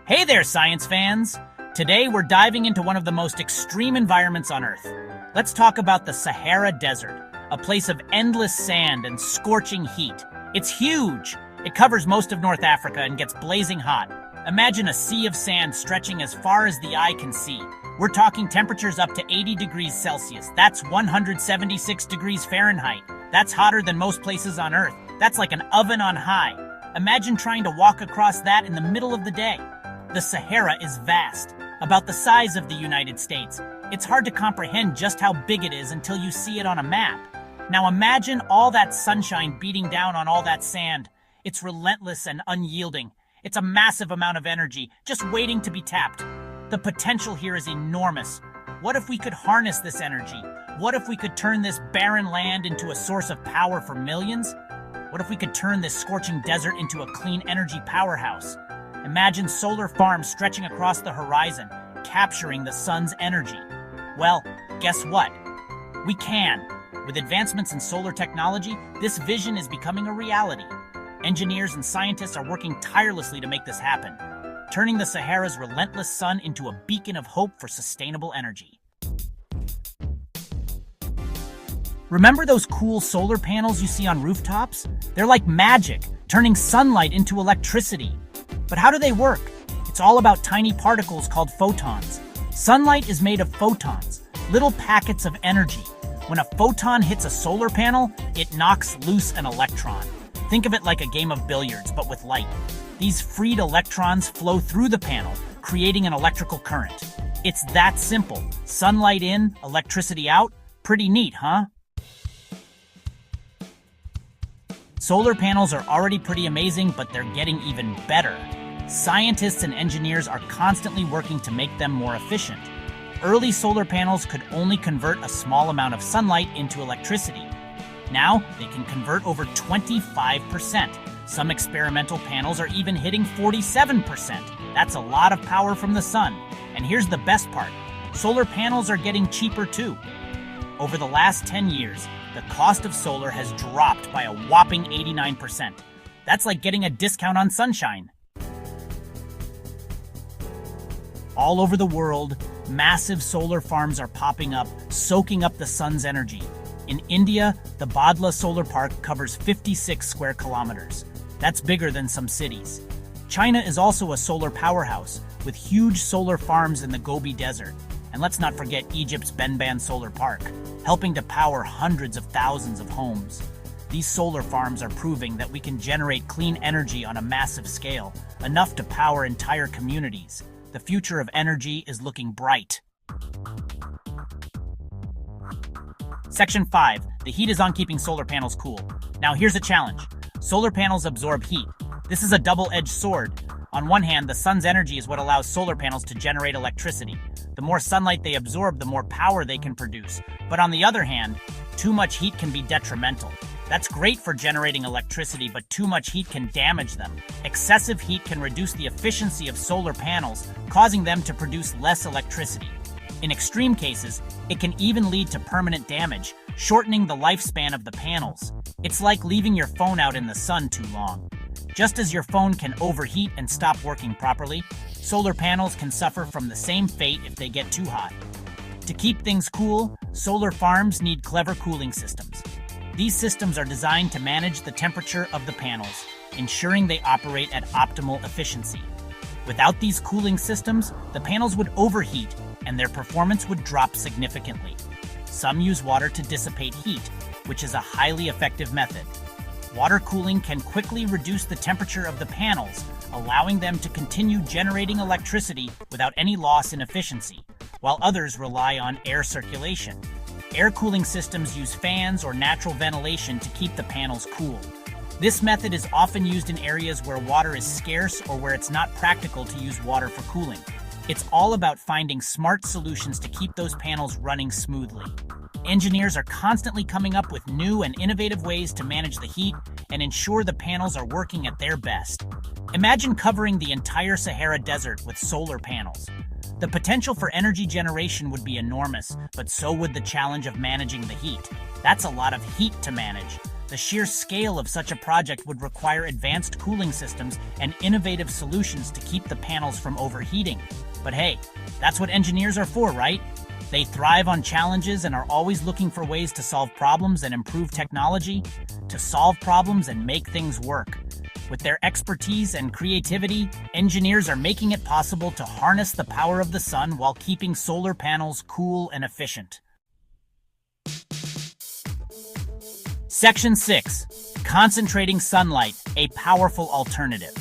Hey there, science fans! Today we're diving into one of the most extreme environments on Earth. Let's talk about the Sahara Desert, a place of endless sand and scorching heat. It's huge! It covers most of North Africa and gets blazing hot. Imagine a sea of sand stretching as far as the eye can see. We're talking temperatures up to 80 degrees Celsius. That's 176 degrees Fahrenheit. That's hotter than most places on Earth. That's like an oven on high. Imagine trying to walk across that in the middle of the day. The Sahara is vast, about the size of the United States. It's hard to comprehend just how big it is until you see it on a map. Now imagine all that sunshine beating down on all that sand. It's relentless and unyielding. It's a massive amount of energy, just waiting to be tapped. The potential here is enormous. What if we could harness this energy? What if we could turn this barren land into a source of power for millions? What if we could turn this scorching desert into a clean energy powerhouse? Imagine solar farms stretching across the horizon, capturing the sun's energy. Well, guess what? We can. With advancements in solar technology, this vision is becoming a reality. Engineers and scientists are working tirelessly to make this happen, turning the Sahara's relentless sun into a beacon of hope for sustainable energy. Remember those cool solar panels you see on rooftops? They're like magic, turning sunlight into electricity. But how do they work? It's all about tiny particles called photons. Sunlight is made of photons, little packets of energy. When a photon hits a solar panel, it knocks loose an electron. Think of it like a game of billiards, but with light. These freed electrons flow through the panel, creating an electrical current. It's that simple. Sunlight in, electricity out. Pretty neat, huh? Solar panels are already pretty amazing, but they're getting even better. Scientists and engineers are constantly working to make them more efficient. Early solar panels could only convert a small amount of sunlight into electricity. Now, they can convert over 25%. Some experimental panels are even hitting 47%. That's a lot of power from the sun. And here's the best part. Solar panels are getting cheaper too. Over the last 10 years, the cost of solar has dropped by a whopping 89%. That's like getting a discount on sunshine. All over the world, massive solar farms are popping up, soaking up the sun's energy. In India, the Badla Solar Park covers 56 square kilometers. That's bigger than some cities. China is also a solar powerhouse, with huge solar farms in the Gobi Desert. And let's not forget Egypt's Benban Solar Park, helping to power hundreds of thousands of homes. These solar farms are proving that we can generate clean energy on a massive scale, enough to power entire communities. The future of energy is looking bright. Section 5. The heat is on keeping solar panels cool. Now here's a challenge. Solar panels absorb heat. This is a double-edged sword. On one hand, the sun's energy is what allows solar panels to generate electricity. The more sunlight they absorb, the more power they can produce. But on the other hand, too much heat can be detrimental. That's great for generating electricity, but too much heat can damage them. Excessive heat can reduce the efficiency of solar panels, causing them to produce less electricity. In extreme cases, it can even lead to permanent damage, shortening the lifespan of the panels. It's like leaving your phone out in the sun too long. Just as your phone can overheat and stop working properly, solar panels can suffer from the same fate if they get too hot. To keep things cool, solar farms need clever cooling systems. These systems are designed to manage the temperature of the panels, ensuring they operate at optimal efficiency. Without these cooling systems, the panels would overheat and their performance would drop significantly. Some use water to dissipate heat, which is a highly effective method. Water cooling can quickly reduce the temperature of the panels, allowing them to continue generating electricity without any loss in efficiency, while others rely on air circulation. Air cooling systems use fans or natural ventilation to keep the panels cool. This method is often used in areas where water is scarce or where it's not practical to use water for cooling. It's all about finding smart solutions to keep those panels running smoothly. Engineers are constantly coming up with new and innovative ways to manage the heat and ensure the panels are working at their best. Imagine covering the entire Sahara Desert with solar panels. The potential for energy generation would be enormous, but so would the challenge of managing the heat. That's a lot of heat to manage. The sheer scale of such a project would require advanced cooling systems and innovative solutions to keep the panels from overheating. But hey, that's what engineers are for, right? They thrive on challenges and are always looking for ways to solve problems and improve technology, to solve problems and make things work. With their expertise and creativity, engineers are making it possible to harness the power of the sun while keeping solar panels cool and efficient. Section 6. Concentrating sunlight, a powerful alternative.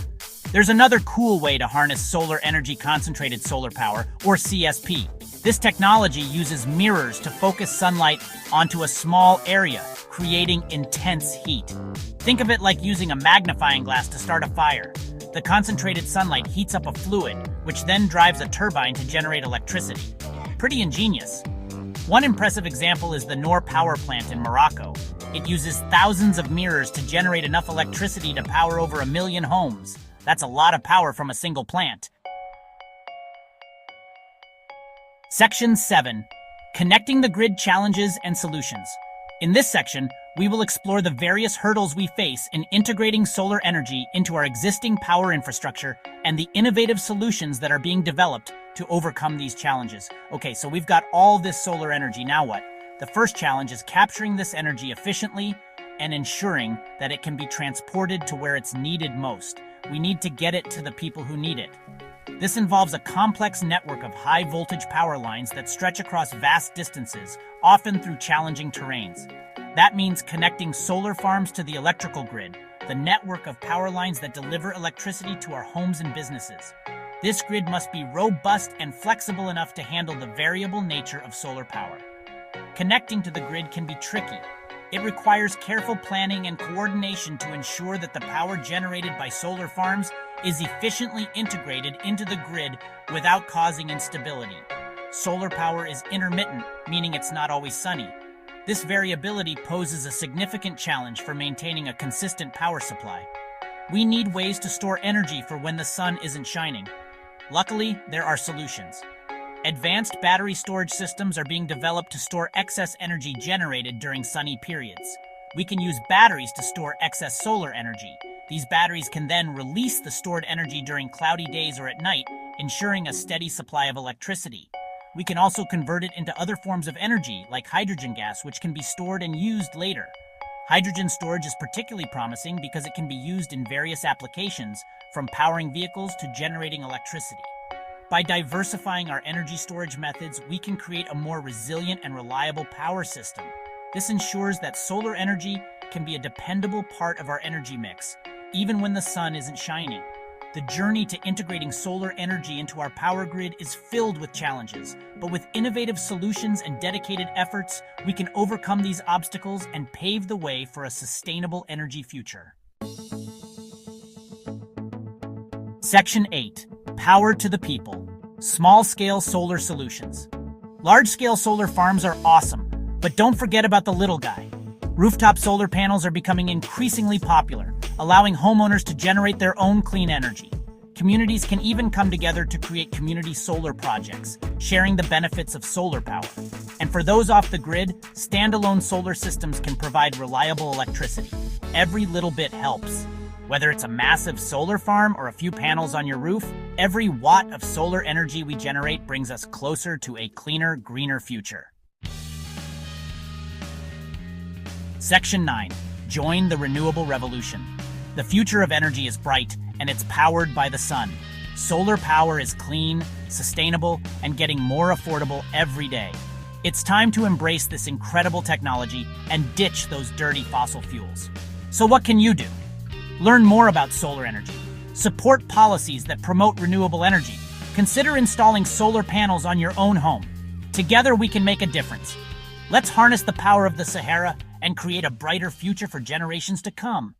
There's another cool way to harness solar energy concentrated solar power, or CSP. This technology uses mirrors to focus sunlight onto a small area, creating intense heat. Think of it like using a magnifying glass to start a fire. The concentrated sunlight heats up a fluid, which then drives a turbine to generate electricity. Pretty ingenious. One impressive example is the Noor power plant in Morocco. It uses thousands of mirrors to generate enough electricity to power over 1 million homes. That's a lot of power from a single plant. Section 7. Connecting the grid challenges and solutions. In this section, we will explore the various hurdles we face in integrating solar energy into our existing power infrastructure and the innovative solutions that are being developed to overcome these challenges. Okay, so we've got all this solar energy, now what? The first challenge is capturing this energy efficiently and ensuring that it can be transported to where it's needed most. We need to get it to the people who need it. This involves a complex network of high-voltage power lines that stretch across vast distances, often through challenging terrains. That means connecting solar farms to the electrical grid, the network of power lines that deliver electricity to our homes and businesses. This grid must be robust and flexible enough to handle the variable nature of solar power. Connecting to the grid can be tricky. It requires careful planning and coordination to ensure that the power generated by solar farms is efficiently integrated into the grid without causing instability. Solar power is intermittent, meaning it's not always sunny. This variability poses a significant challenge for maintaining a consistent power supply. We need ways to store energy for when the sun isn't shining. Luckily, there are solutions. Advanced battery storage systems are being developed to store excess energy generated during sunny periods. We can use batteries to store excess solar energy. These batteries can then release the stored energy during cloudy days or at night, ensuring a steady supply of electricity. We can also convert it into other forms of energy, like hydrogen gas, which can be stored and used later. Hydrogen storage is particularly promising because it can be used in various applications, from powering vehicles to generating electricity. By diversifying our energy storage methods, we can create a more resilient and reliable power system. This ensures that solar energy can be a dependable part of our energy mix, even when the sun isn't shining. The journey to integrating solar energy into our power grid is filled with challenges, but with innovative solutions and dedicated efforts, we can overcome these obstacles and pave the way for a sustainable energy future. Section 8. Power to the people. Small-scale solar solutions. Large-scale solar farms are awesome, but don't forget about the little guy. Rooftop solar panels are becoming increasingly popular, allowing homeowners to generate their own clean energy. Communities can even come together to create community solar projects, sharing the benefits of solar power. And for those off the grid, standalone solar systems can provide reliable electricity. Every little bit helps. Whether it's a massive solar farm or a few panels on your roof, every watt of solar energy we generate brings us closer to a cleaner, greener future. Section 9. Join the renewable revolution. The future of energy is bright, and it's powered by the sun. Solar power is clean, sustainable, and getting more affordable every day. It's time to embrace this incredible technology and ditch those dirty fossil fuels. So what can you do? Learn more about solar energy. Support policies that promote renewable energy. Consider installing solar panels on your own home. Together we can make a difference. Let's harness the power of the Sahara and create a brighter future for generations to come.